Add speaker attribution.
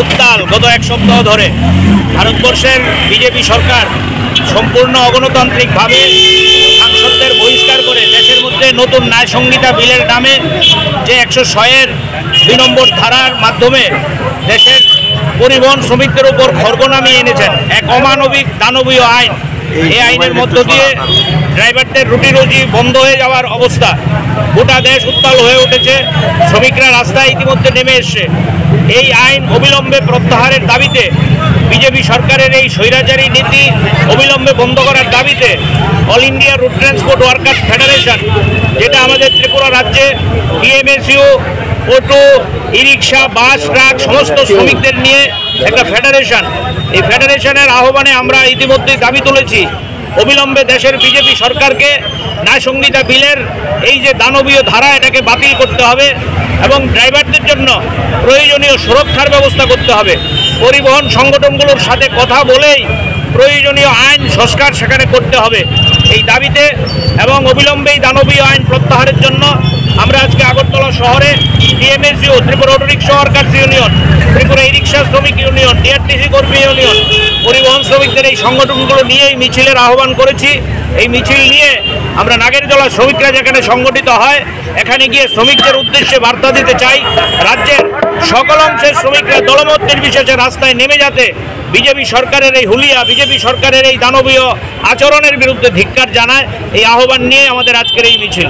Speaker 1: উত্তাল গত এক সপ্তাহ ধরে। ভারতবর্ষের বিজেপি সরকার সম্পূর্ণ অগণতান্ত্রিকভাবে সাংসদদের বহিষ্কার করে দেশের মধ্যে নতুন ন্যায় সংহিতা বিলের নামে যে 106-এর 2 নম্বর ধারার মাধ্যমে দেশের পরিবহন শ্রমিকদের উপর খড়গ নামিয়ে এনেছেন এক অমানবিক দানবীয় আইন। এই আইনের মধ্য দিয়ে ড্রাইভারদের রুটি রুজি বন্ধ হয়ে যাওয়ার অবস্থা। গোটা দেশ উত্তাল হয়ে উঠেছে, শ্রমিকরা রাস্তায় ইতিমধ্যে নেমে এসছে। এই আইন অবিলম্বে প্রত্যাহারের দাবিতে, বিজেপি সরকারের এই স্বৈরাচারী নীতি অবিলম্বে বন্ধ করার দাবিতে all India route transport workers federation, যেটা আমাদের ত্রিপুরা রাজ্যে বিএমএসইউ, অটো, ই রিক্সা, বাস, ট্রাক সমস্ত শ্রমিকদের নিয়ে একটা ফেডারেশন, এই ফেডারেশনের আহ্বানে আমরা ইতিমধ্যেই দাবি তুলেছি অবিলম্বে দেশের বিজেপি সরকারকে ন্যায় সংহিতা বিলের এই যে দানবীয় ধারা এটাকে বাতিল করতে হবে এবং ড্রাইভারদের জন্য প্রয়োজনীয় সুরক্ষার ব্যবস্থা করতে হবে। পরিবহন সংগঠনগুলোর সাথে কথা বলেই প্রয়োজনীয় আইন সংস্কার সেখানে করতে হবে এই দাবিতে, এবং অবিলম্বে এই দানবীয় আইন প্রত্যাহারের জন্য আমরা আজকে আগরতলা শহরে BMSU, Tripura auto rickshaw workers union, Tripura E rickshaw শ্রমিক ইউনিয়ন, টিআরটিসি কর্মী ইউনিয়ন, পরিবহন শ্রমিকদের এই সংগঠনগুলো নিয়ে এই মিছিলের আহ্বান করেছি। এই মিছিল নিয়ে আমরা নাগেরজলা শ্রমিকরা যেখানে সংগঠিত হয় এখানে গিয়ে শ্রমিকদের উদ্দেশ্যে বার্তা দিতে চাই, রাজ্যের সকল অংশের শ্রমিকরা দলমত নির্বিশেষে রাস্তায় নেমে যাতে বিজেপি সরকারের এই হুলিয়া, বিজেপি সরকারের এই দানবীয় আচরণের বিরুদ্ধে ধিক্কার জানায়। এই আহ্বান নিয়ে আমাদের আজকের এই মিছিল।